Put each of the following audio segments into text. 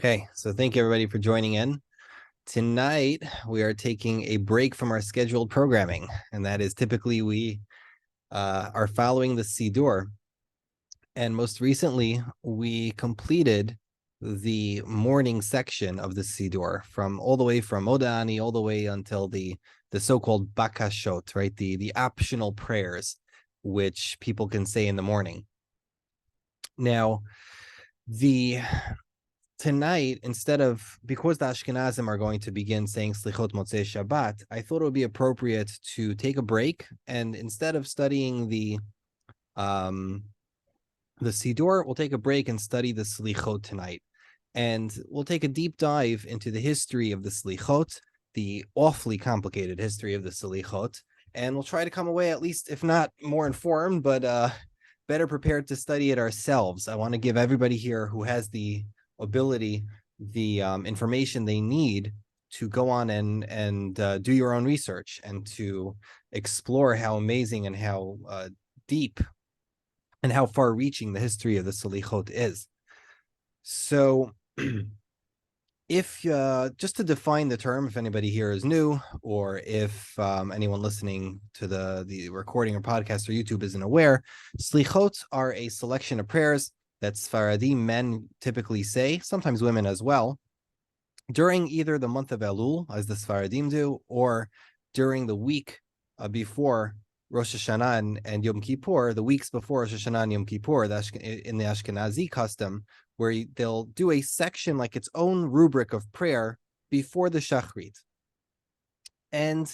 Okay, so thank you everybody for joining in. Tonight, we are taking a break from our scheduled programming, and that is typically we are following the Siddur. And most recently, we completed the morning section of the Siddur from all the way from Odani all the way until the so-called bakashot, right? The optional prayers, which people can say in the morning. Now, the tonight, because the Ashkenazim are going to begin saying Selichot Motzei Shabbat, I thought it would be appropriate to take a break, and instead of studying the Siddur, we'll take a break and study the Selichot tonight. And we'll take a deep dive into the history of the Selichot, the awfully complicated history of the Selichot, and we'll try to come away, at least, if not more informed, but better prepared to study it ourselves. I want to give everybody here who has the ability, the information they need to go on and do your own research and to explore how amazing and how deep and how far-reaching the history of the Selichot is. So, if just to define the term, if anybody here is new, or if anyone listening to the recording or podcast or YouTube isn't aware, Selichot are a selection of prayers that Sfaradim men typically say, sometimes women as well, during either the month of Elul, as the Sfaradim do, or during the week before Rosh Hashanah and Yom Kippur, the weeks before Rosh Hashanah and Yom Kippur, in the Ashkenazi custom, where they'll do a section like its own rubric of prayer before the Shachrit. And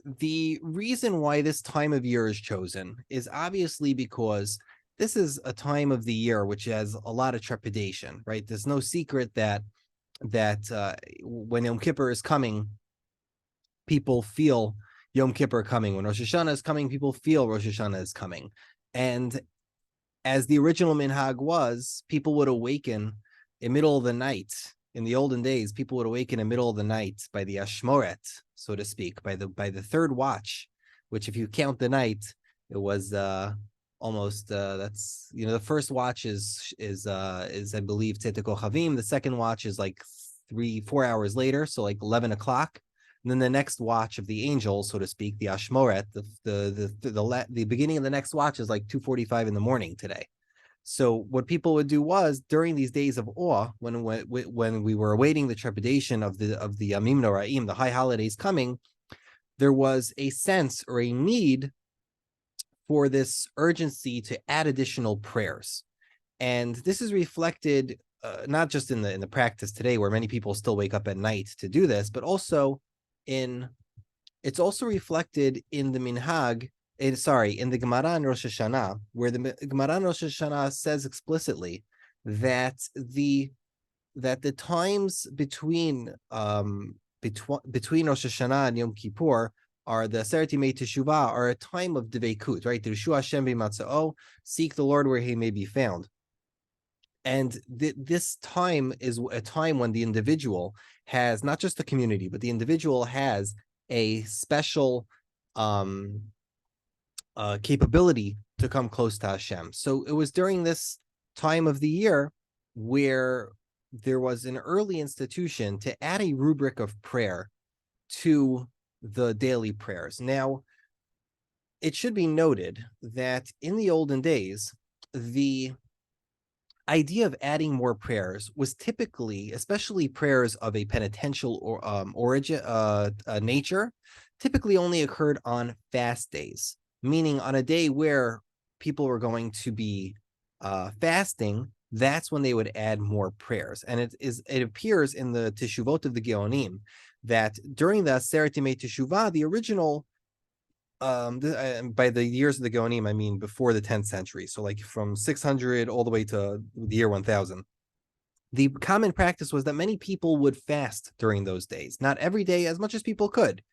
the reason why this time of year is chosen is obviously because this is a time of the year which has a lot of trepidation, right? There's no secret that when Yom Kippur is coming, people feel Yom Kippur coming. When Rosh Hashanah is coming, people feel Rosh Hashanah is coming. And as the original minhag was, people would awaken in the middle of the night. In the olden days, people would awaken in the middle of the night by the Ashmoret, so to speak, by the third watch, which, if you count the night, it was almost that's the first watch is I believe Tzeit Kochavim. The second watch is like 3-4 hours later, so like 11 o'clock. And then the next watch of the angels, so to speak, the Ashmoret, the beginning of the next watch is like 2:45 in the morning today. So what people would do was, during these days of awe, when we were awaiting the trepidation of the Yamim Noraim, the high holidays coming, there was a sense or a need for this urgency to add additional prayers. And this is reflected not just in the practice today, where many people still wake up at night to do this, but also it's also reflected in the minhag, in the Gemara in Rosh Hashanah, where the Gemara in Rosh Hashanah says explicitly that the times between Rosh Hashanah and Yom Kippur are the Aseret Yemei Teshuvah, are a time of Dveikut, right? Dirshu Hashem b'matzao, seek the Lord where he may be found. And this time is a time when the individual has, not just the community, but the individual has a special capability to come close to Hashem. So it was during this time of the year where there was an early institution to add a rubric of prayer to the daily prayers. Now, it should be noted that in the olden days, the idea of adding more prayers was typically, especially prayers of a penitential or origin nature, typically only occurred on fast days, meaning on a day where people were going to be fasting. That's when they would add more prayers. And it appears in the Teshuvot of the Geonim that during the Aseret Yemei Teshuvah, the original by the years of the Geonim, I mean before the 10th century, so like from 600 all the way to the year 1000. The common practice was that many people would fast during those days, not every day, as much as people could,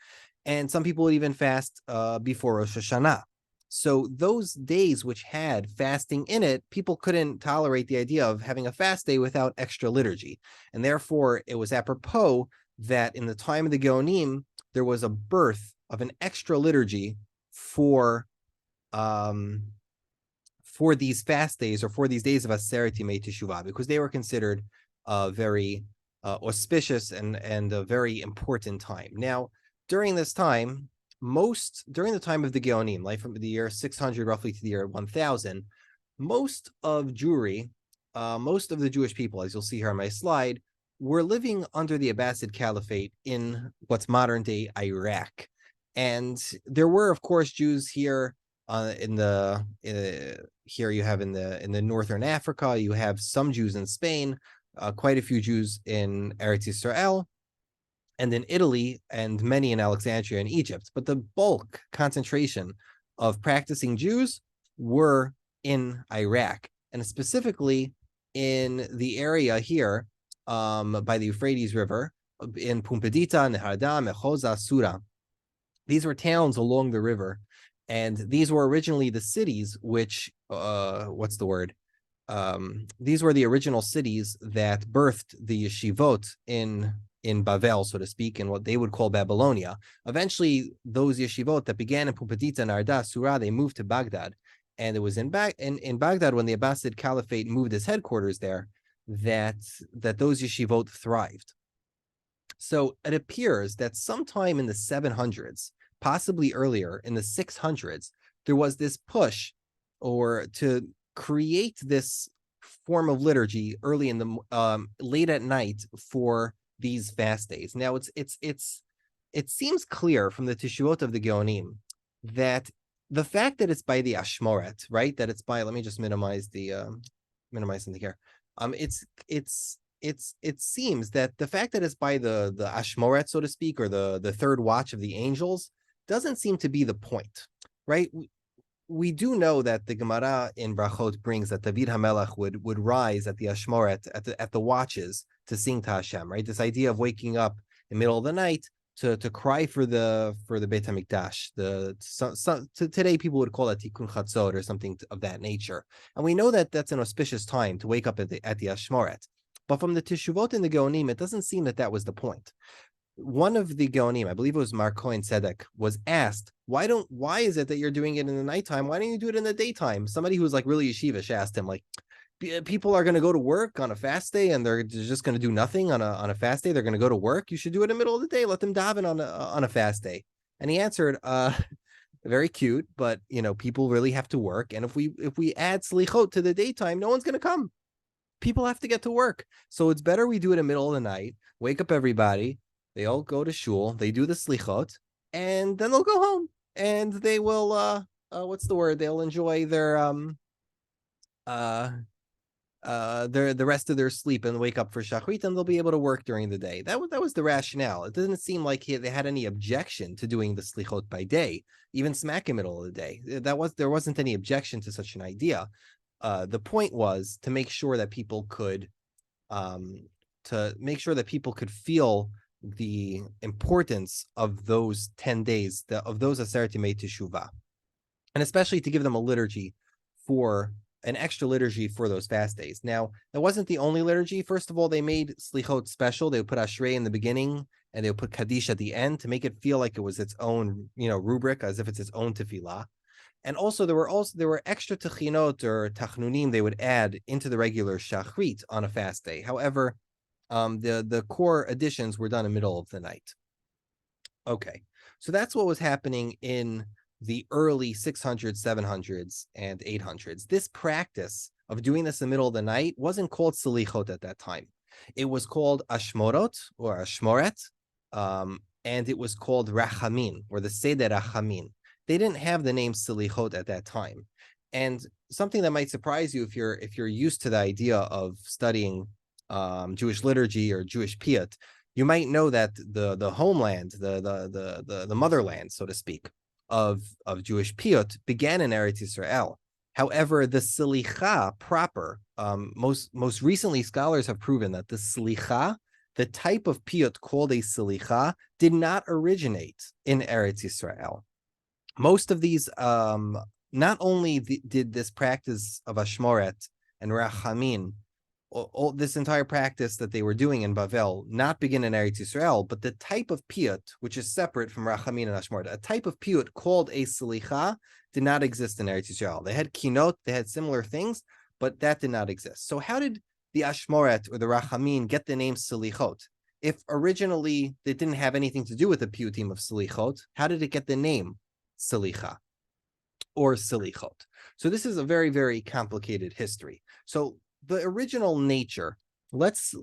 and some people would even fast before Rosh Hashanah. So those days which had fasting in it, people couldn't tolerate the idea of having a fast day without extra liturgy, and therefore it was apropos that in the time of the Geonim, there was a birth of an extra liturgy for these fast days, or for these days of Aseret Yemei Teshuvah, because they were considered very auspicious and a very important time. Now, during this time, during the time of the Geonim, like from the year 600 roughly to the year 1000, most of Jewry, most of the Jewish people, as you'll see here on my slide, were living under the Abbasid Caliphate in what's modern day Iraq. And there were, of course, Jews here here you have in the northern Africa, you have some Jews in Spain, quite a few Jews in Eretz Yisrael, and in Italy, and many in Alexandria and Egypt. But the bulk concentration of practicing Jews were in Iraq, and specifically in the area here by the Euphrates River, in Pumbedita, Nehardam, Mechoza, Sura. These were towns along the river, and these were originally the cities which, these were the original cities that birthed the yeshivot in Bavel, so to speak, in what they would call Babylonia. Eventually, those yeshivot that began in Pumbedita and Arda, Sura, they moved to Baghdad. And it was in Baghdad, when the Abbasid Caliphate moved its headquarters there, that those yeshivot thrived. So it appears that sometime in the 700s, possibly earlier in the 600s, there was this push to create this form of liturgy early in the late at night for these fast days. Now it seems clear from the Teshuvot of the Geonim that the fact that it's by the Ashmoret, right? That it's by, let me just minimize something here. It seems that the fact that it's by the Ashmoret, so to speak, or the third watch of the angels, doesn't seem to be the point, right? We do know that the Gemara in Brachot brings that David HaMelech would rise at the Ashmoret, at the watches, to sing to Hashem, right? This idea of waking up in the middle of the night to cry for the Beit HaMikdash. Today people would call it Tikkun Chatzot or something of that nature. And we know that that's an auspicious time to wake up at the Ashmoret. But from the Teshuvot in the Geonim, it doesn't seem that was the point. One of the Geonim, I believe it was Mar Cohen Tzedek, was asked, why is it that you're doing it in the nighttime? Why don't you do it in the daytime? Somebody who was like really yeshivish asked him, like, people are going to go to work on a fast day and they're just going to do nothing on a fast day. They're going to go to work. You should do it in the middle of the day. Let them daven on a fast day. And he answered, very cute, but people really have to work. And if we add Selichot to the daytime, no one's going to come. People have to get to work. So it's better we do it in the middle of the night, wake up everybody. They all go to shul, they do the Selichot, and then they'll go home. And they will, they'll enjoy their the rest of their sleep and wake up for Shachrit, and they'll be able to work during the day. That was the rationale. It doesn't seem like they had any objection to doing the Selichot by day, even smack in the middle of the day. There wasn't any objection to such an idea. The point was to make sure that people could feel the importance of those 10 days, of those Aseret Yemei Teshuvah, and especially to give them an extra liturgy for those fast days. Now, that wasn't the only liturgy. First of all, they made Selichot special. They would put Ashrei in the beginning, and they would put Kaddish at the end to make it feel like it was its own, rubric, as if it's its own tefillah. And also there were extra techinot or tachnunim they would add into the regular shachrit on a fast day. However, the core additions were done in the middle of the night. Okay, so that's what was happening in the early 600s, 700s, and 800s. This practice of doing this in the middle of the night wasn't called Selichot at that time. It was called Ashmorot or Ashmoret, and it was called Rachamin, or the Seder Rachamin. They didn't have the name Selichot at that time. And something that might surprise you if you're used to the idea of studying Jewish liturgy or Jewish piyut, you might know that the homeland, the motherland, so to speak, of Jewish piyut began in Eretz Yisrael. However, the Selicha proper, most recently scholars have proven that the Selicha, the type of piyut called a Selicha, did not originate in Eretz Yisrael. Most of these, not only did this practice of Ashmoret and Rachamin, all this entire practice that they were doing in Bavel, not begin in Eretz Yisrael, but the type of piyut, which is separate from Rachamin and Ashmoret, a type of piyut called a Selicha, did not exist in Eretz Yisrael. They had kinot, they had similar things, but that did not exist. So how did the Ashmoret or the Rachamim get the name Selichot? If originally it didn't have anything to do with the piyutim of Selichot, how did it get the name Selicha or Selichot? So this is a very, very complicated history. So the original nature, let's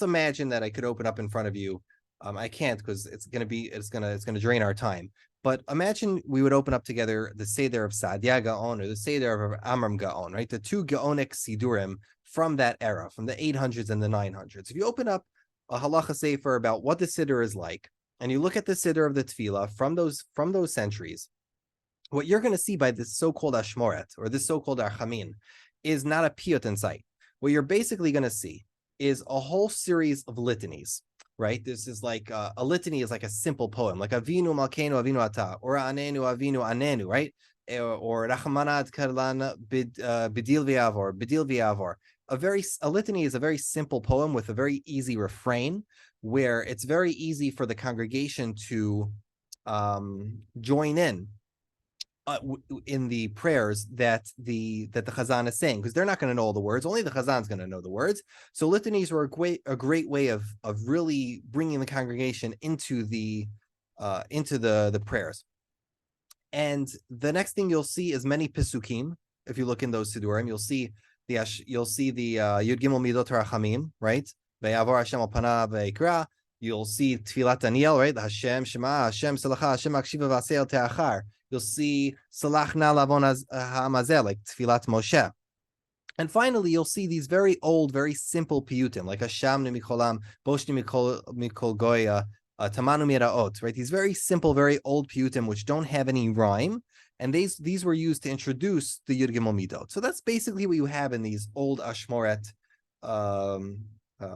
imagine that I could open up in front of you. I can't because it's gonna drain our time. But imagine we would open up together the Seder of Sadia Gaon or the Seder of Amram Gaon, right? The two Gaonic Sidurim from that era, from the 800s and the 900s. If you open up a halacha sefer about what the Siddur is like, and you look at the Siddur of the Tefillah from those centuries, what you're going to see by this so-called Ashmoret or this so-called Archamin is not a piyut in sight. What you're basically going to see is a whole series of litanies, right? This is like a litany is like a simple poem, like Avinu Malkeinu Avinu Ata, or Anenu Avinu Anenu, right? Or Rachmanad Karlan Bidil Viavor. A litany is a very simple poem with a very easy refrain, where it's very easy for the congregation to join in the prayers that the Chazan is saying, because they're not going to know all the words. Only the Chazan's going to know the words. So litanies were a great way of really bringing the congregation into the prayers. And the next thing you'll see is many Pesukim. If you look in those Sidurim, you'll see the Yud Gimel Midot Rachamim, right? Ve'yavor Hashem al panav ve'ikra. You'll see Tfilat Daniel, right? Hashem Shema, Hashem Salacha, Hashem Akshiva V'aseh Te'achar. You'll see Salach Na Lavon Ha'amazeh, like Tfilat Moshe. And finally, you'll see these very old, very simple piyutim, like Hashem Micholam, Boshni Mikol Goya, Tamanu Miraot, right? These very simple, very old piyutim, which don't have any rhyme. And these were used to introduce the Yud Gimel Midot. So that's basically what you have in these old Ashmoret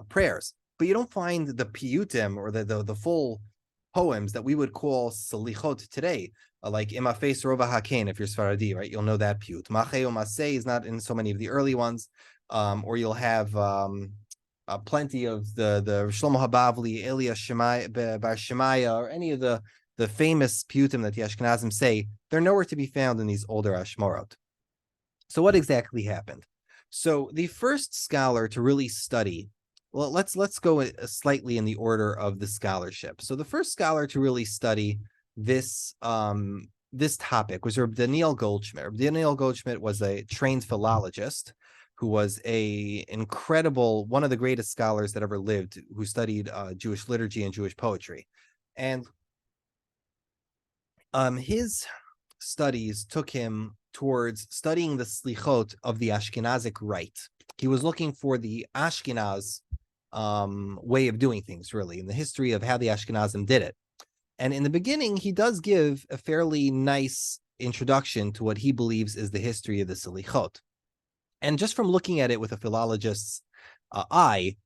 prayers. But you don't find the piyutim or the full poems that we would call Selichot today, like Imafes Rova Haken, if you're Sfaradi, right? You'll know that piyut. Macheo Maseh is not in so many of the early ones, or you'll have plenty of the Shlomo Habavli, Elia Bar Shemaya, or any of the famous piyutim that the Ashkenazim say. They're nowhere to be found in these older Ashmorot. So what exactly happened? So the first scholar to really study, well, let's go slightly in the order of the scholarship. So the first scholar to really study this topic was Reb Daniel Goldschmidt. Reb Daniel Goldschmidt was a trained philologist who was one of the greatest scholars that ever lived, who studied Jewish liturgy and Jewish poetry. And his studies took him towards studying the slichot of the Ashkenazic rite. He was looking for the Ashkenaz way of doing things, really, in the history of how the Ashkenazim did it. And in the beginning, he does give a fairly nice introduction to what he believes is the history of the Selichot. And just from looking at it with a philologist's eye,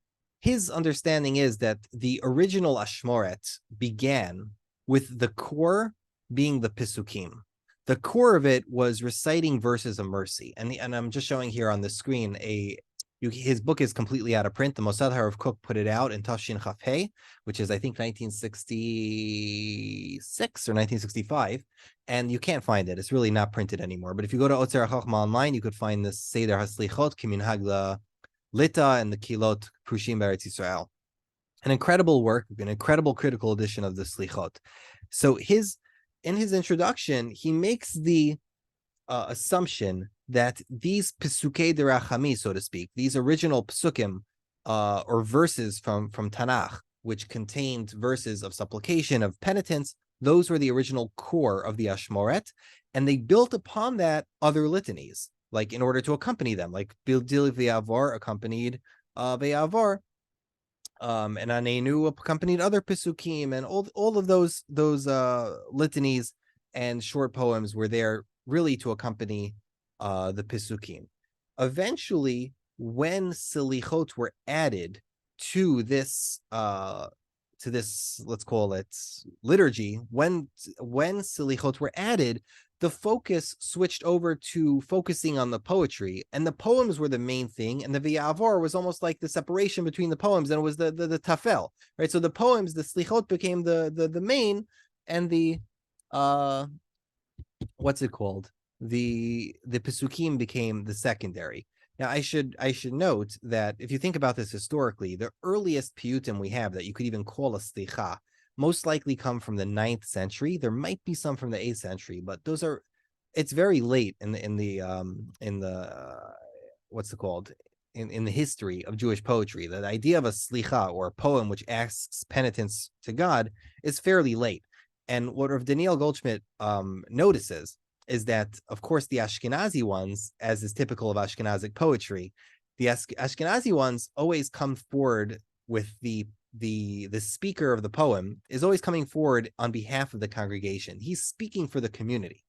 his understanding is that the original Ashmoret began with the core being the Pisukim. The core of it was reciting verses of mercy. And I'm just showing here on the screen his book is completely out of print. The Mossad Harav Kook put it out in Tafshin Chafhei, which is, I think, 1966 or 1965, and you can't find it. It's really not printed anymore. But if you go to Otzer HaChochma online, you could find the Seder HaSlichot, Kiminhag Lita, and the Kilot Prushim Beretz Yisrael. An incredible work, an incredible critical edition of the Slichot. So in his introduction, he makes the assumption that these Pesukei de Rachami, so to speak, these original Pesukim or verses from Tanakh, which contained verses of supplication, of penitence, those were the original core of the Ashmoret, and they built upon that other litanies, like in order to accompany them, like Bildil V'Yavor accompanied V'Yavor, and Anenu accompanied other Pesukim, and all of those litanies and short poems were there really to accompany the Pesukim. Eventually, when Selichot were added to this, let's call it liturgy, when Selichot were added, the focus switched over to focusing on the poetry, and the poems were the main thing, and the V'Yavor was almost like the separation between the poems, and it was the tafel, right? So the poems, the Selichot became the main, and the what's it called? The Pesukim became the secondary. Now, I should note that if you think about this historically, the earliest piyutim we have that you could even call a slicha most likely come from the 9th century. There might be some from the 8th century, but it's very late in the what's it called, in the history of Jewish poetry. The idea of a slicha, or a poem which asks penitence to God, is fairly late. And what Rav Daniel Goldschmidt notices is that, of course, the Ashkenazi ones, as is typical of Ashkenazic poetry, the Ashkenazi ones always come forward with the speaker of the poem is always coming forward on behalf of the congregation. He's speaking for the community.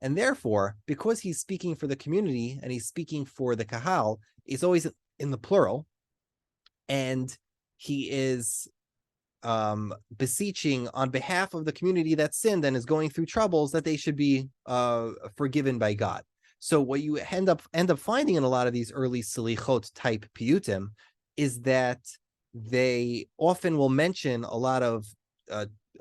And therefore, because he's speaking for the community and he's speaking for the kahal, it's always in the plural. And he is beseeching on behalf of the community that sinned and is going through troubles, that they should be forgiven by God. So what you end up finding in a lot of these early Selichot type piyutim is that they often will mention a lot of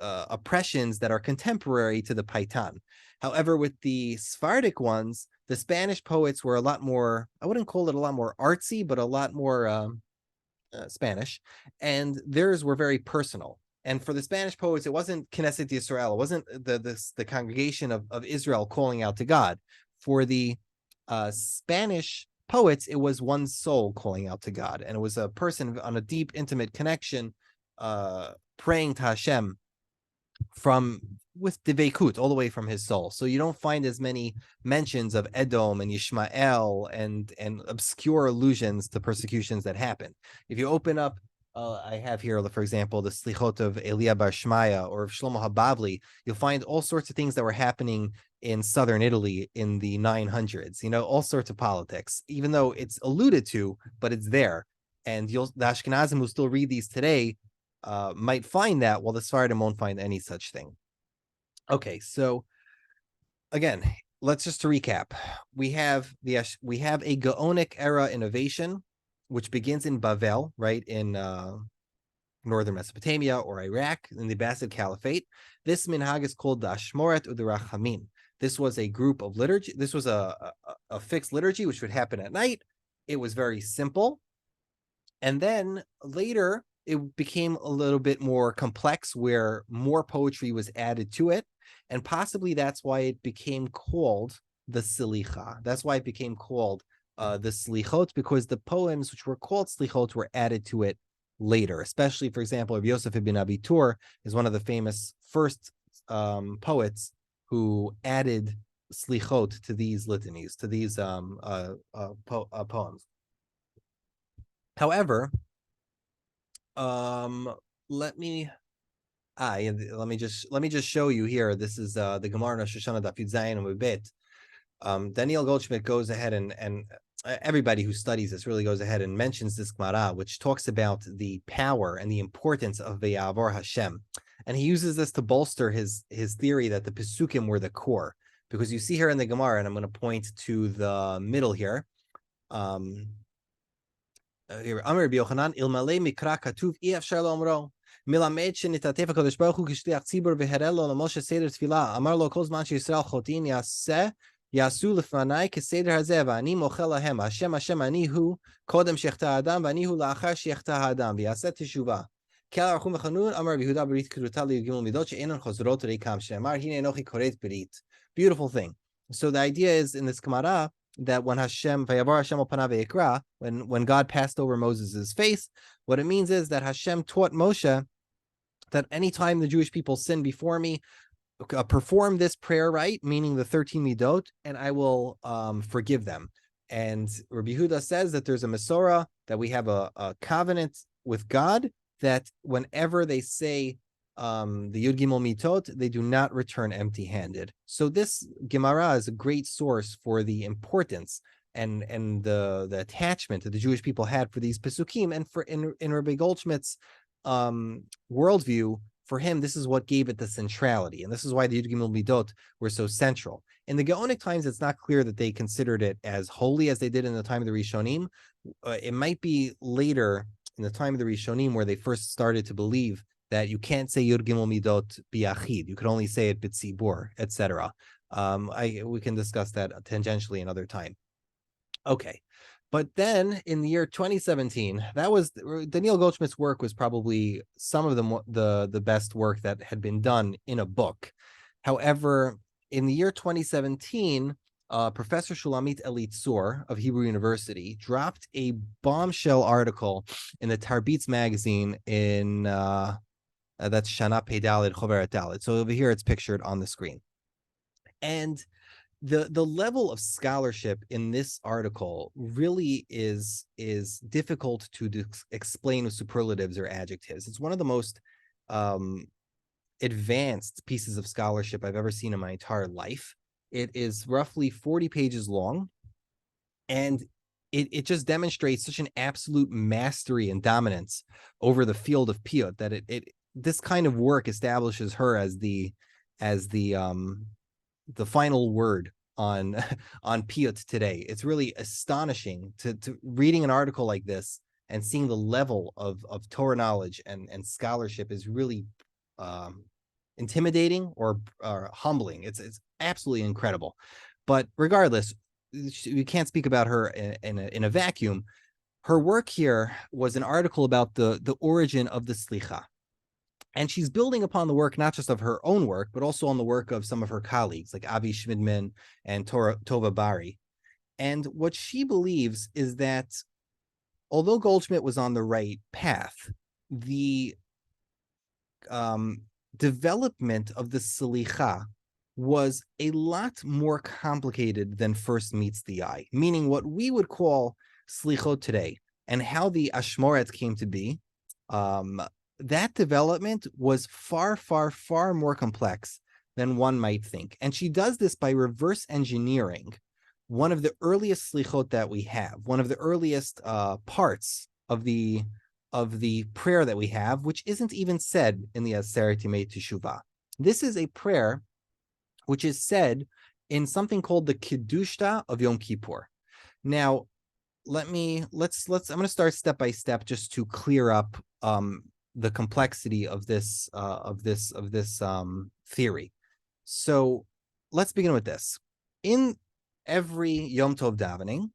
oppressions that are contemporary to the Paitan. However, with the Sephardic ones, the Spanish poets were a lot more, I wouldn't call it a lot more artsy, but a lot more Spanish, and theirs were very personal. And for the Spanish poets, it wasn't Knesset Yisrael, it wasn't the congregation of Israel calling out to God. For the Spanish poets, it was one soul calling out to God, and it was a person on a deep, intimate connection, praying to Hashem with Devekut, all the way from his soul. So you don't find as many mentions of Edom and Yishmael and obscure allusions to persecutions that happen. If you open up, I have here, for example, the Slichot of Elia Bar Shmaya or of Shlomo HaBavli, you'll find all sorts of things that were happening in southern Italy in the 900s, all sorts of politics, even though it's alluded to, but it's there. And the Ashkenazim who still read these today might find that, while the Sephardim won't find any such thing. Okay, so again, let's just to recap. We have a Gaonic era innovation, which begins in Bavel, right, in northern Mesopotamia or Iraq, in the Abbasid Caliphate. This minhag is called the Ashmoret U'derachamim. This was a group of liturgy. This was a fixed liturgy, which would happen at night. It was very simple. And then later, it became a little bit more complex, where more poetry was added to it. And possibly that's why it became called the Selicha. That's why it became called the Selichot, because the poems which were called Selichot were added to it later. Especially, for example, Rabbi Yosef ibn Abitur is one of the famous first poets who added Selichot to these litanies, to these poems. However, let me just show you here. This is the Gemara Rosh Hashanah Daf Yud Zayin Amud Bet. Daniel Goldschmidt goes ahead and everybody who studies this really goes ahead and mentions this Gemara, which talks about the power and the importance of V'ya'avor Hashem, and he uses this to bolster his theory that the Pesukim were the core, because you see here in the Gemara, and I'm going to point to the middle here. Amar Rabbi Yochanan, ilmale mikra katuv efshar lomro milamed shenitatev HaKadosh Baruch Hu k'shliach tzibur v'herel lo l'Moshe seder tefillah. Amar lo kol zman sheYisrael chotin yasu lefanai keseder hazeh v'ani mochel lahem. Hashem Hashem ani hu kodem shechta adam v'ani hu la'achar shechta adam v'yaseh teshuvah. Kel archum v'chanun Amar Rabbi Yehuda berit kruta li'gimel midot she'enon chozrot reikam she'amar hine enochi koret berit. Beautiful thing. So the idea is in this Gemara that when Hashem, Vayavar Hashem al panav v'yikra, when God passed over Moses' face, what it means is that Hashem taught Moshe that anytime the Jewish people sin before me, perform this prayer right, meaning the 13 midot, and I will forgive them. And Rabbi Yehuda says that there's a Masorah, that we have a covenant with God, that whenever they say the Yud Gimel Mitot, they do not return empty-handed. So this Gemara is a great source for the importance and the attachment that the Jewish people had for these Pesukim, and for in Rabbi Goldschmidt's worldview, for him, this is what gave it the centrality, and this is why the Yud Gimel Midot were so central. In the Gaonic times, it's not clear that they considered it as holy as they did in the time of the Rishonim. It might be later in the time of the Rishonim where they first started to believe that you can't say Yud Gimel Midot biyachid. You could only say it b'tzibur, etc. We can discuss that tangentially another time. Okay, But then in the year 2017, that was Daniel Goldschmidt's work was probably some of the best work that had been done in a book. However, in the year 2017, Professor Shulamit Elitzur of Hebrew University dropped a bombshell article in the Tarbitz magazine in that's Shana Pei Daled Choveret Daled. So over here, it's pictured on the screen. And the level of scholarship in this article really is difficult to explain with superlatives or adjectives. It's one of the most advanced pieces of scholarship I've ever seen in my entire life. It is roughly 40 pages long, and it just demonstrates such an absolute mastery and dominance over the field of piyut that this kind of work establishes her as the final word on piyut today. It's really astonishing to reading an article like this and seeing the level of Torah knowledge and scholarship is really intimidating or humbling. It's absolutely incredible. But regardless, we can't speak about her in a vacuum. Her work here was an article about the origin of the slicha. And she's building upon the work, not just of her own work, but also on the work of some of her colleagues, like Avi Shmidman and Tova Bari. And what she believes is that although Goldschmidt was on the right path, the development of the Selicha was a lot more complicated than first meets the eye, meaning what we would call Selichot today and how the Ashmoret came to be. That development was far, far, far more complex than one might think. And she does this by reverse engineering one of the earliest slichot that we have, one of the earliest parts of the prayer that we have, which isn't even said in the Aseret Yemei Teshuvah. This is a prayer which is said in something called the Kiddushta of Yom Kippur. Now, I'm going to start step by step just to clear up the complexity of this theory. So let's begin with this. In every Yom Tov davening,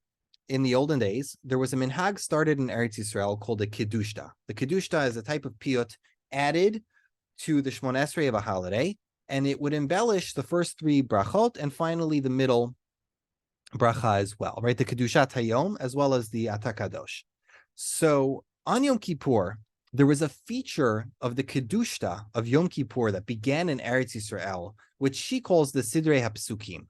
in the olden days, there was a minhag started in Eretz Yisrael called the Kiddushta. The Kiddushta is a type of piyut added to the Shmona Esrei of a holiday, and it would embellish the first three brachot and finally the middle bracha as well, right? The Keddushat Hayom as well as the Ata Kadosh. So on Yom Kippur, there was a feature of the Kiddushta of Yom Kippur that began in Eretz Yisrael, which she calls the Sidrei HaPesukim.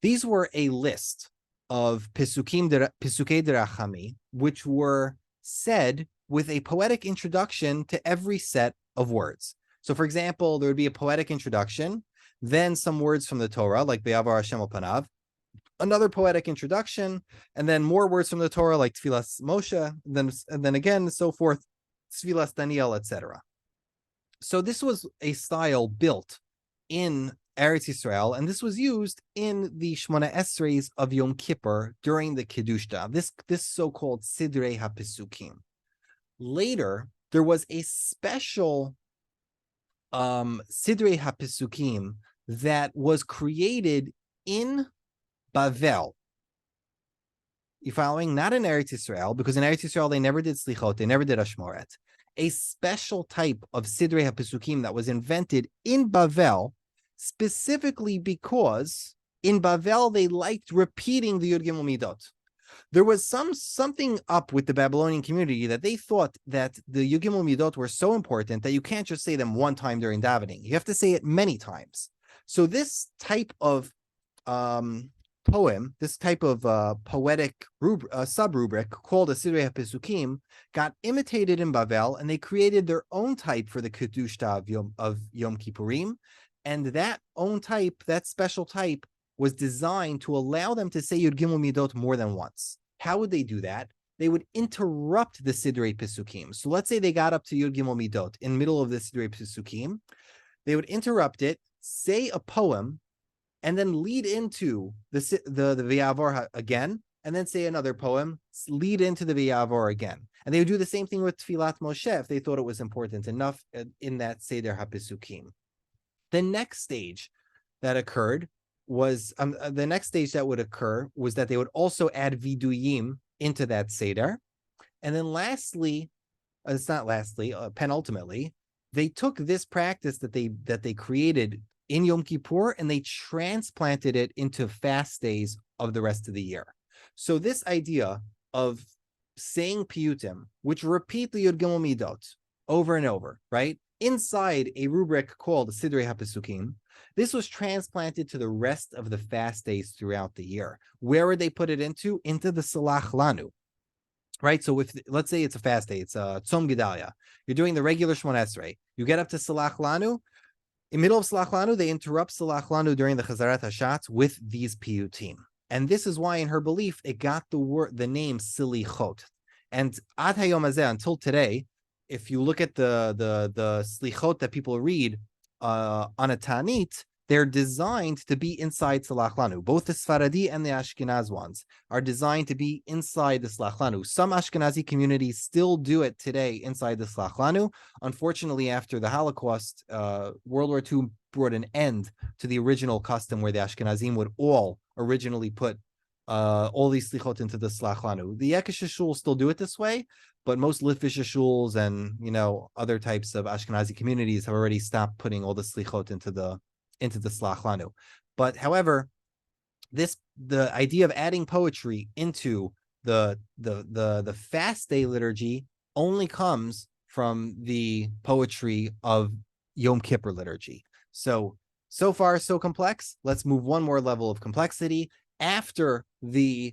These were a list of Pesukei Derachami, which were said with a poetic introduction to every set of words. So, for example, there would be a poetic introduction, then some words from the Torah, like Be'avar Hashem al Panav, another poetic introduction, and then more words from the Torah, like Tfilas Moshe, and then again, so forth, Tfilas Daniel, etc. So this was a style built in Eretz Yisrael, and this was used in the Shmona Esreis of Yom Kippur during the Kiddushta, this so-called Sidrei HaPesukim. Later, there was a special Sidrei HaPesukim that was created in Bavel. You following? Not in Eretz Yisrael, because in Eretz Yisrael they never did Slichot, they never did Ashmoret. A special type of Sidrei HaPesukim that was invented in Bavel, specifically because in Bavel they liked repeating the Yud Gimel Midot. There was something up with the Babylonian community that they thought that the Yud Gimel Midot were so important that you can't just say them one time during davening. You have to say it many times. So this type of poem, this type of poetic sub-rubric called a Sidrei HaPesukim got imitated in Bavel, and they created their own type for the Kiddushta of Yom Kippurim. And that own type, that special type, was designed to allow them to say Yud Gimel Midot more than once. How would they do that? They would interrupt the Sidrei Pesukim. So let's say they got up to Yud Gimel Midot in the middle of the Sidrei Pesukim. They would interrupt it, say a poem, and then lead into the V'yavor again, and then say another poem, lead into the V'yavor again. And they would do the same thing with Tfilat Moshe if they thought it was important enough in that Seder HaPesukim. The next stage that occurred was that they would also add viduyim into that Seder. And then lastly, penultimately, they took this practice that they created in Yom Kippur and they transplanted it into fast days of the rest of the year. So this idea of saying piyutim, which repeat the Yud Gimel Midot over and over, right? Inside a rubric called Sidrei HaPesukim, this was transplanted to the rest of the fast days throughout the year. Where would they put it into? Into the Salach Lanu, right? So if, let's say it's a fast day, it's Tzom Gedalia, you're doing the regular Shmon Esrei, you get up to Salach Lanu, in middle of Salach Lanu, they interrupt Salach Lanu during the Chazarat HaShatz with these piyutim. And this is why, in her belief, it got the name Selichot. And Ad Hayom Hazeh, until today, if you look at the Slichot that people read on a Tanit, they're designed to be inside Salach Lanu. Both the Sfaradi and the Ashkenaz ones are designed to be inside the Salach Lanu. Some Ashkenazi communities still do it today inside the Salach Lanu. Unfortunately, after the Holocaust, World War II brought an end to the original custom where the Ashkenazim would all originally put all these Slichot into the Salach Lanu. The Yekish shuls still do it this way, but most Litvish shuls and other types of Ashkenazi communities have already stopped putting all the Slichot into the Salach Lanu. But however, the idea of adding poetry into the fast day liturgy only comes from the poetry of Yom Kippur liturgy. So far so complex. Let's move one more level of complexity. After this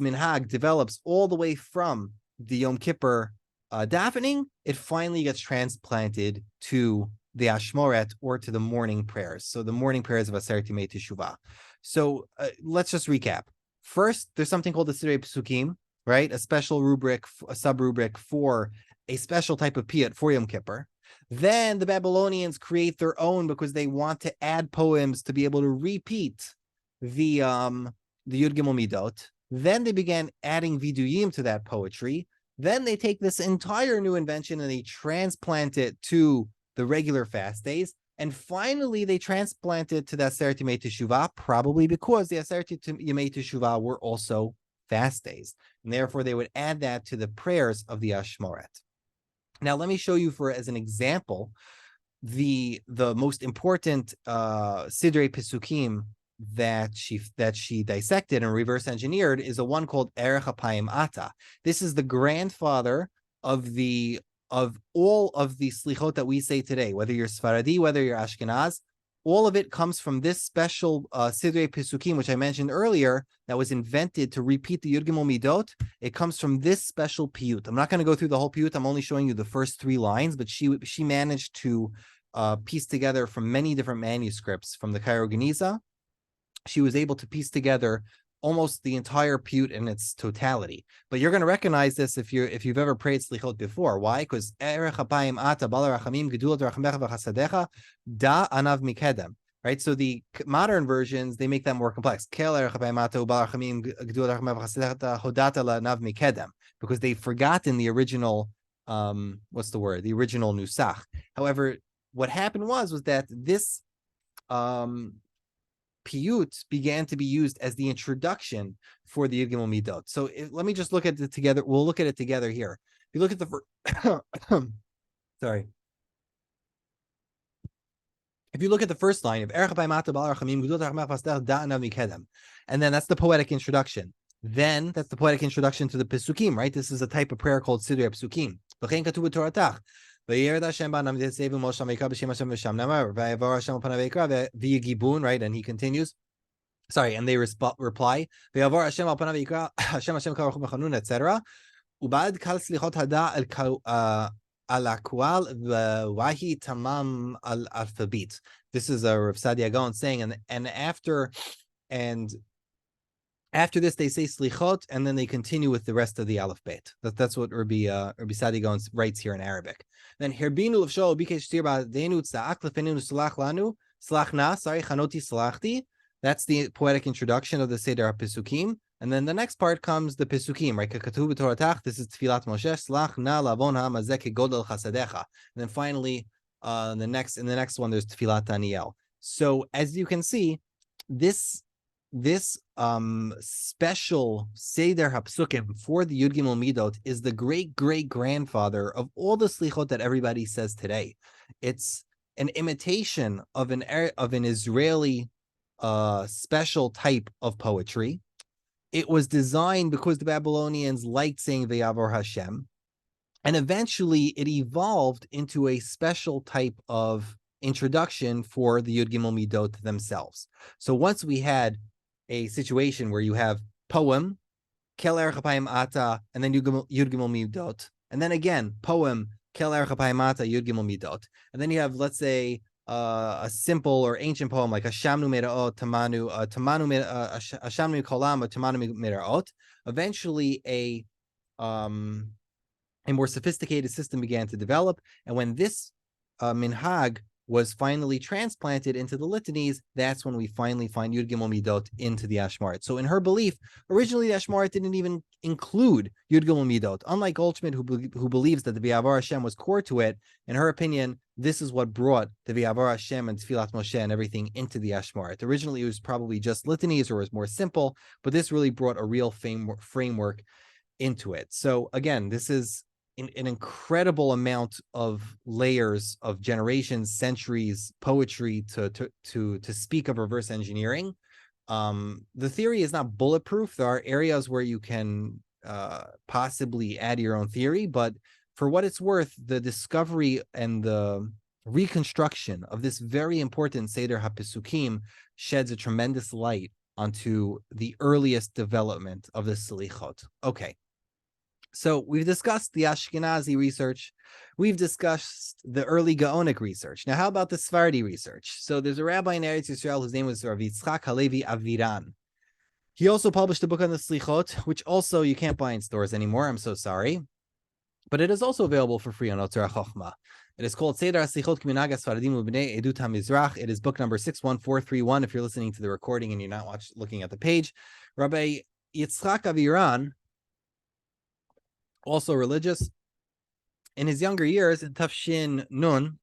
minhag develops all the way from the Yom Kippur davening, it finally gets transplanted to the Ashmoret or to the morning prayers. So the morning prayers of Aseret Yemei Teshuvah. So let's just recap. First, there's something called the Sidrei Pesukim, right? A special rubric, a sub-rubric for a special type of piyut for Yom Kippur. Then the Babylonians create their own because they want to add poems to be able to repeat the Yud Gimel Midot. Then they began adding viduyim to that poetry. Then they take this entire new invention and they transplant it to the regular fast days. And finally, they transplant it to the Aseret Yemei Teshuvah, probably because the Aseret Yemei Teshuvah were also fast days. And therefore, they would add that to the prayers of the Ashmoret. Now, let me show you as an example, the most important Sidrei Pesukim that she dissected and reverse engineered is a one called Erech HaPayim Ata. This is the grandfather of all of the slichot that we say today, whether you're Sfaradi, whether you're Ashkenaz, all of it comes from this special Sidrei Pesukim, which I mentioned earlier, that was invented to repeat the Yud Gimel Midot. It comes from this special piyut. I'm not going to go through the whole piyut. I'm only showing you the first 3 lines, but she managed to piece together from many different manuscripts from the Cairo Geniza. She was able to piece together almost the entire piyut in its totality. But you're going to recognize this if you've ever prayed slichot before. Why? Because Erech HaPayim Ata Bal Rachamim Gedulat Rachamecha V'Chasadecha Da Anav Mikedem. Right? So the modern versions, they make that more complex. Kel Erech HaPayim Ata Bal Rachamim Gedulat Rachamecha V'Chasadecha Hodata LaNav Mikedem. Because they've forgotten the original, the original nusach. However, what happened was that this piyut began to be used as the introduction for the Yud Gimel Midot. So let me just look at it together. We'll look at it together here. If you look at the sorry. If you look at the first line of Erech HaPayim Ata Bal Rachamim Gedulat Rachamecha V'Chasadecha Da Anav Mikedem, and then that's the poetic introduction. Then that's the poetic introduction to the Pesukim, right? This is a type of prayer called Sidrei Pesukim. V'chein katuv b'Toratach. Right, and he continues. Sorry, and they reply, etc. This is a Rav Sadia Gaon saying, and after this, they say slichot, and then they continue with the rest of the aleph bet. That's what Rabbi Sadia Gaon writes here in Arabic. Then Herbinu Levshol Bikesh Tirba Denu Tza'ak Lefeninu Salach Lanu Slachna. Sorry, Chanoti Salachti. That's the poetic introduction of the Seder HaPesukim. And then the next part comes the Pesukim, right? Katuv b'Toratach. This is Tfilat Moshe. Slachna Lavon HaMazek Godel Chasadecha. And then finally, in the next one, there's Tfilat Daniel. So as you can see, this special Seder HaPsukim for the Yud Gimel Midot is the great-great-grandfather of all the Slichot that everybody says today. It's an imitation of an Israeli special type of poetry. It was designed because the Babylonians liked saying V'yavor Hashem, and eventually it evolved into a special type of introduction for the Yud Gimel Midot themselves. So once we had a situation where you have poem, Kel Erech Apayim Ata, and then Yud Gimel Midot, and then again, poem, Kel Erech Apayim Ata, Yud Gimel Midot, and then you have, let's say, a simple or ancient poem like Hashamnu Meraot Tamanu Hashamnu Kolam Tamanu Meraot. Eventually, a more sophisticated system began to develop, and when this minhag was finally transplanted into the litanies, that's when we finally find Yud Gimel Midot into the Ashmarit. So in her belief, originally the Ashmarit didn't even include Yud Gimel Midot. Unlike Goldschmidt, who believes that the V'yavar Hashem was core to it, in her opinion, this is what brought the V'yavar Hashem and Tfilat Moshe and everything into the Ashmarit. Originally, it was probably just litanies or was more simple, but this really brought a real framework into it. So again, this is an incredible amount of layers of generations, centuries, poetry to speak of reverse engineering. The theory is not bulletproof. There are areas where you can possibly add your own theory, but for what it's worth, the discovery and the reconstruction of this very important Seder HaPesukim sheds a tremendous light onto the earliest development of the Selichot. Okay. So we've discussed the Ashkenazi research. We've discussed the early Gaonic research. Now, how about the Sephardi research? So there's a rabbi in Eretz Yisrael whose name was Rav Yitzchak Halevi Aviran. He also published a book on the Slichot, which also you can't buy in stores anymore. I'm so sorry. But it is also available for free on Otzar HaChochma. It is called Seder HaSlichot K'minhag HaSfaradim U'Bnei Edut HaMizrach. It is book number 61431 if you're listening to the recording and you're not looking at the page. Rabbi Yitzchak Aviran, also religious, in his younger years, in Tafshin Nun,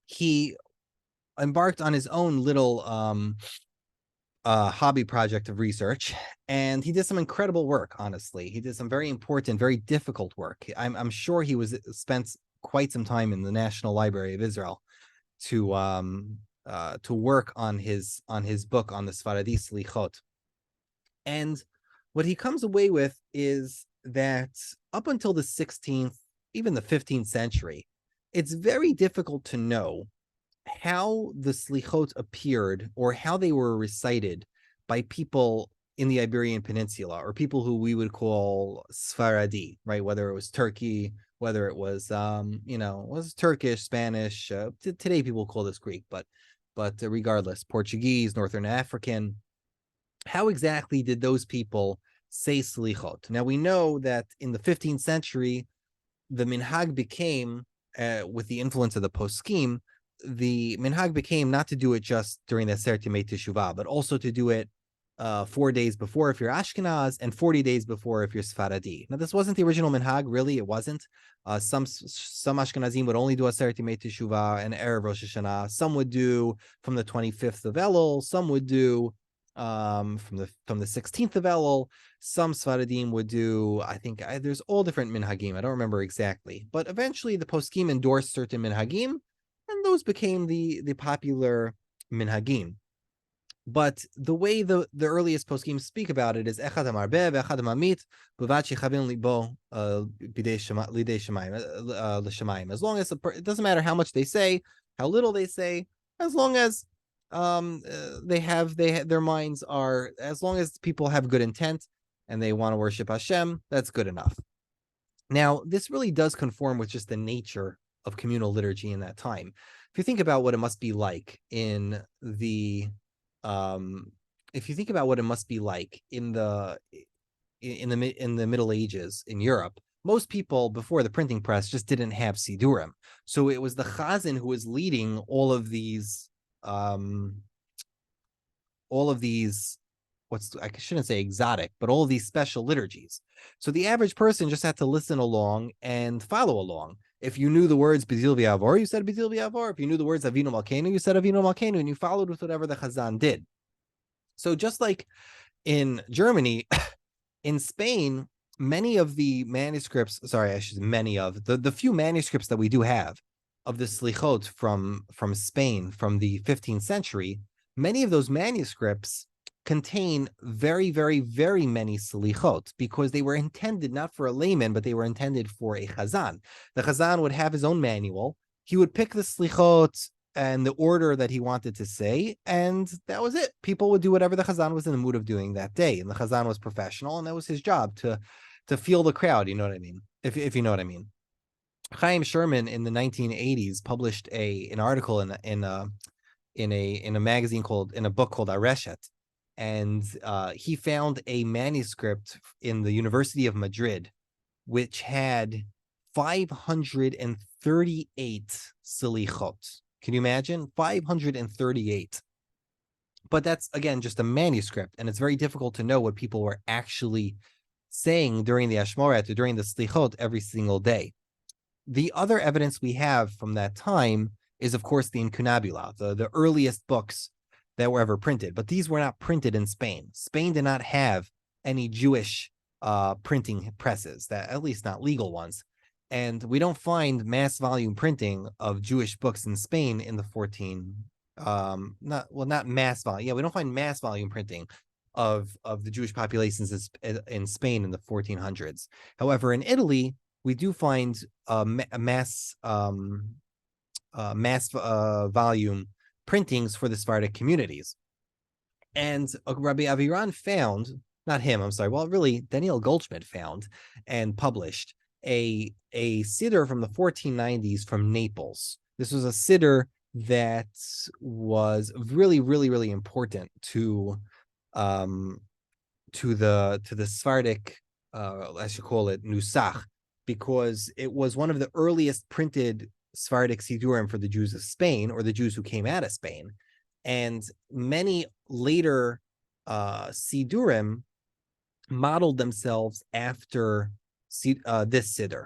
he embarked on his own little hobby project of research, and he did some incredible work. Honestly, he did some very important, very difficult work. I'm sure he spent quite some time in the National Library of Israel to work on his book on the Sfaradi Slichot. And what he comes away with is that up until the 16th, even the 15th century, it's very difficult to know how the Slichot appeared or how they were recited by people in the Iberian Peninsula, or people who we would call Sfaradi, right? Whether it was Turkey, whether it was, was Turkish, Spanish. Today people call this Greek, but regardless, Portuguese, Northern African. How exactly did those people say Selichot? Now, we know that in the 15th century, the minhag became, with the influence of the poskim, the minhag became not to do it just during the Aseret Yemei Teshuvah, but also to do it 4 days before if you're Ashkenaz and 40 days before if you're Sfaradi. Now, this wasn't the original minhag, really. It wasn't. Some Ashkenazim would only do Aseret Yemei Teshuvah and Erev Rosh Hashanah. Some would do from the 25th of Elul. Some would do from the 16th of Elul. Some Sfaradim would do, I think, there's all different minhagim. I don't remember exactly, but eventually the poskim endorsed certain minhagim, and those became the popular minhagim. But the way the earliest poskim speak about it is echad hamarbeh ve'echad hamamit b'vat shechavin libo lidei shemayim. As long as it doesn't matter how much they say, how little they say, as long as their minds are, as long as people have good intent and they want to worship Hashem, that's good enough. Now, this really does conform with just the nature of communal liturgy in that time. If you think about what it must be like in the Middle Ages in Europe, most people before the printing press just didn't have Sidurim. So it was the Chazan who was leading all of these, I shouldn't say exotic, but all of these special liturgies. So the average person just had to listen along and follow along. If you knew the words B'zil V'Yavor, you said B'zil V'Yavor. If you knew the words Avinu Malkeinu, you said Avinu Malkeinu, and you followed with whatever the Chazan did. So just like in Germany, in Spain, many of the manuscripts, the few manuscripts that we do have of the Selichot from Spain from the 15th century, many of those manuscripts contain very, very, very many Selichot because they were intended not for a layman, but they were intended for a Chazan. The Chazan would have his own manual. He would pick the Selichot and the order that he wanted to say, and that was it. People would do whatever the Chazan was in the mood of doing that day, and the Chazan was professional, and that was his job to feel the crowd. You know what I mean? If you know what I mean. Chaim Sherman in the 1980s published an article in a magazine in a book called Areshet, and he found a manuscript in the University of Madrid which had 538 selichot. Can you imagine? 538. But that's, again, just a manuscript, and it's very difficult to know what people were actually saying during the Ashmoret or during the Slichot every single day. The other evidence we have from that time is, of course, the incunabula, the earliest books that were ever printed. But these were not printed in Spain. Spain did not have any Jewish printing presses, that at least not legal ones. And we don't find mass volume printing of Jewish books in Spain in the not mass volume. Yeah, we don't find mass volume printing of the Jewish populations in Spain in the 1400s. However, in Italy, we do find mass volume printings for the Sephardic communities. And Rabbi Aviran found, not him, I'm sorry, well, really, Daniel Goldschmidt found and published a siddur from the 1490s from Naples. This was a siddur that was really, really, really important to the Sephardic, I should call it Nusach, because it was one of the earliest printed Sephardic Sidurim for the Jews of Spain, or the Jews who came out of Spain. And many later Sidurim modeled themselves after this Siddur.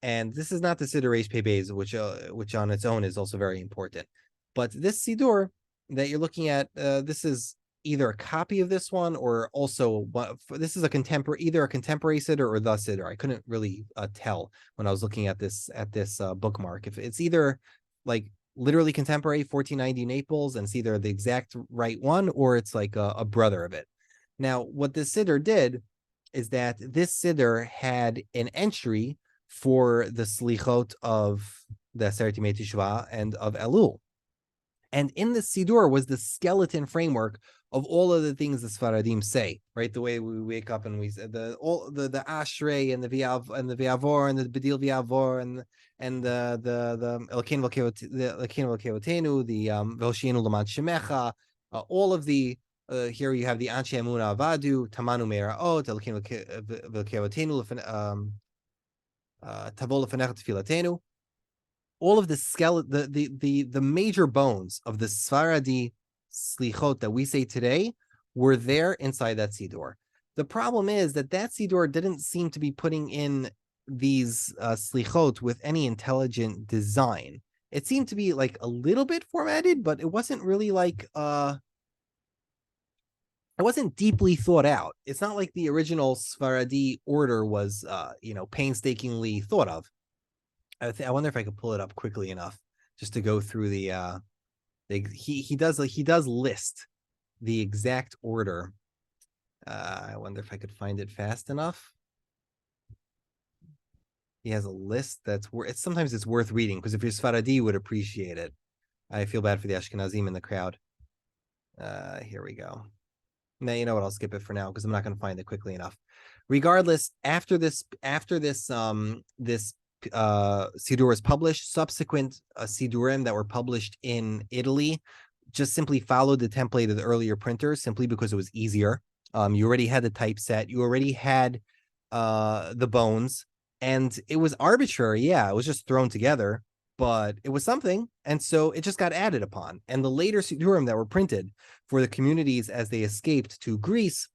And this is not the Siddur Reish Pei Beis, which on its own is also very important. But this Siddur that you're looking at, this is either a copy of this one, or also this is either a contemporary siddur or the siddur. I couldn't really tell when I was looking at this bookmark if it's either like literally contemporary 1490 Naples and it's either the exact right one, or it's like a brother of it. Now, what this siddur did is that this siddur had an entry for the slichot of the Aseret Yemei Teshuvah and of Elul. And in the Siddur was the skeleton framework of all of the things the Sfaradim say, right? The way we wake up and we say the Ashrei and the V'Avor and the Bedil V'Avor and the Elokeinu V'Kevotenu, the V'Hoshienu L'Mad Shemecha, all of the here you have the Anshe Emuna Avadu, Tamanu Meiraot, Elokeinu V'Kevotenu, Tavo L'Fanecha Tefilatenu. All of the major bones of the Sfaradi Slichot that we say today were there inside that Siddur. The problem is that Siddur didn't seem to be putting in these Slichot with any intelligent design. It seemed to be like a little bit formatted, but it wasn't really like it wasn't deeply thought out. It's not like the original Sfaradi order was painstakingly thought of. I wonder if I could pull it up quickly enough just to go through he does list the exact order. I wonder if I could find it fast enough. He has a list sometimes it's worth reading, because if you're Sfaradi, you would appreciate it. I feel bad for the Ashkenazim in the crowd. Here we go. Now, you know what? I'll skip it for now because I'm not going to find it quickly enough. Regardless, after this Siddur was published, subsequent Siddurim that were published in Italy just simply followed the template of the earlier printers, simply because it was easier. You already had the typeset, you already had the bones, and it was arbitrary. Yeah, it was just thrown together, but it was something, and so it just got added upon. And the later Siddurim that were printed for the communities as they escaped to Greece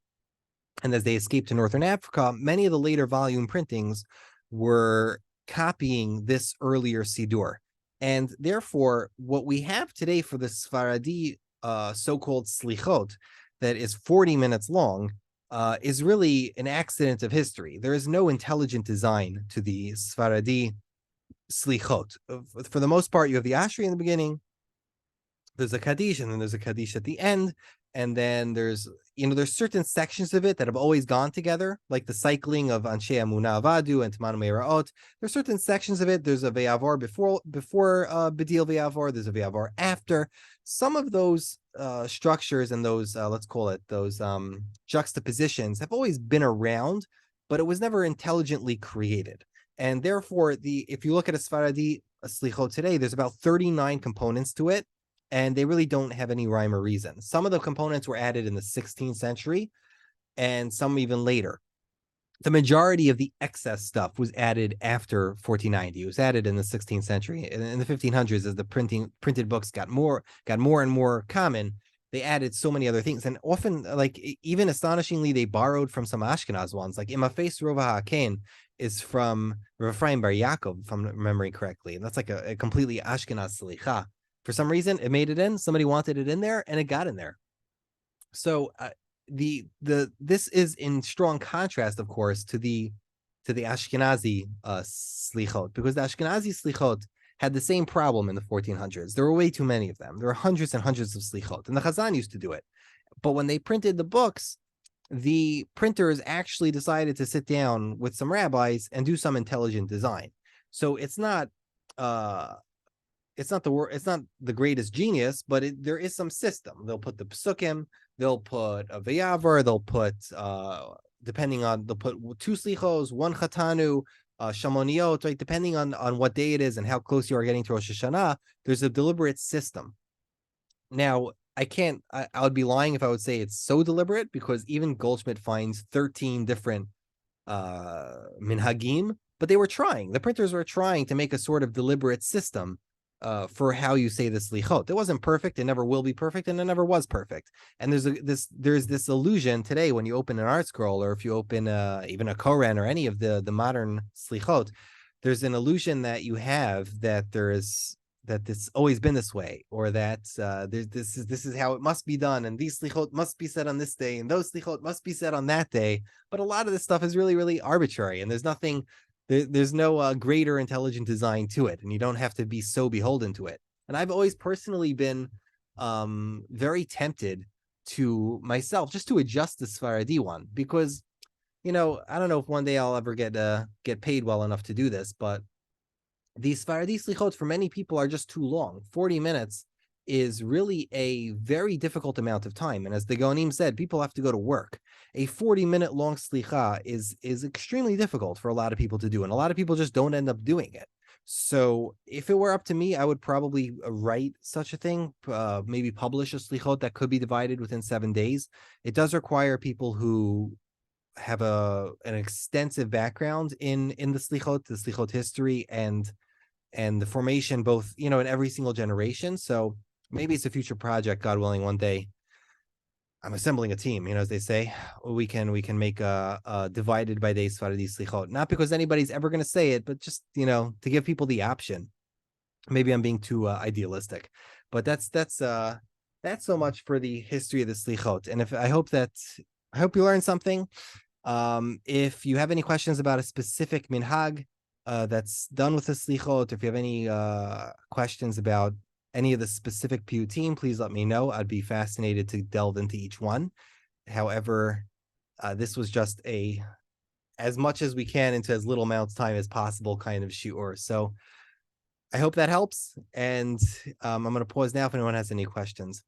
and as they escaped to Northern Africa, many of the later volume printings were copying this earlier Siddur. And therefore, what we have today for the Sfaradi so-called Slichot that is 40 minutes long is really an accident of history. There is no intelligent design to the Sfaradi Slichot. For the most part, you have the Ashri in the beginning, there's a Kaddish, and then there's a Kaddish at the end, and then there's certain sections of it that have always gone together, like the cycling of Anshe Amunah Avadu and Tamanu Meiraot. There's certain sections of it. There's a Ve'avar before Bedil Ve'avar. There's a Ve'avar after. Some of those structures and those let's call it those juxtapositions have always been around, but it was never intelligently created. And therefore, if you look at a Sfaradi Slichot today, there's about 39 components to it, and they really don't have any rhyme or reason. Some of the components were added in the 16th century, and some even later. The majority of the excess stuff was added after 1490. It was added in the 16th century. In the 1500s, as the printed books got more and more common, they added so many other things. And often, like, even astonishingly, they borrowed from some Ashkenaz ones. Like Imafes Rova HaKen is from Rav Ephraim Bar Yaakov, if I'm remembering correctly. And that's like a completely Ashkenaz Selicha. For some reason, it made it in. Somebody wanted it in there, and it got in there. So this is in strong contrast, of course, to the Ashkenazi slichot, because the Ashkenazi slichot had the same problem in the 1400s. There were way too many of them. There were hundreds and hundreds of slichot, and the Chazan used to do it. But when they printed the books, the printers actually decided to sit down with some rabbis and do some intelligent design. So it's not the greatest genius, but there is some system. They'll put the psukim, they'll put a ve'avar, they'll put they'll put two slichos, one chatanu, shamoniot, right? Depending on what day it is and how close you are getting to Rosh Hashanah, there's a deliberate system. Now, I would be lying if I would say it's so deliberate, because even Goldschmidt finds 13 different minhagim, but they were trying. The printers were trying to make a sort of deliberate system for how you say the slichot. It wasn't perfect, it never will be perfect, and it never was perfect. And there's this illusion today when you open an art scroll, or if you open even a Koran or any of the modern slichot, there's an illusion that you have that this always been this way, or that this is how it must be done, and these slichot must be said on this day, and those slichot must be said on that day. But a lot of this stuff is really, really arbitrary, and there's no greater intelligent design to it, and you don't have to be so beholden to it. And I've always personally been very tempted to myself just to adjust the Sfaradi one, because I don't know if one day I'll ever get paid well enough to do this, but these Sfaradi Slichot for many people are just too long. 40 minutes is really a very difficult amount of time. And as the Gaonim said, people have to go to work. A 40-minute long slicha is extremely difficult for a lot of people to do, and a lot of people just don't end up doing it. So if it were up to me, I would probably write such a thing, maybe publish a slichot that could be divided within 7 days. It does require people who have an extensive background in the slichot history and the formation, both in every single generation. So maybe it's a future project, God willing. One day I'm assembling a team, as they say, we can make a divided by day Sfaradi Slichot, not because anybody's ever going to say it, but just to give people the option. Maybe I'm being too idealistic, but that's so much for the history of the Slichot. And I hope you learned something. If you have any questions about a specific minhag that's done with the Slichot, if you have any questions about any of the specific piyutim, please let me know. I'd be fascinated to delve into each one. However, this was just as much as we can into as little amount of time as possible kind of shiur. So I hope that helps. And I'm going to pause now if anyone has any questions.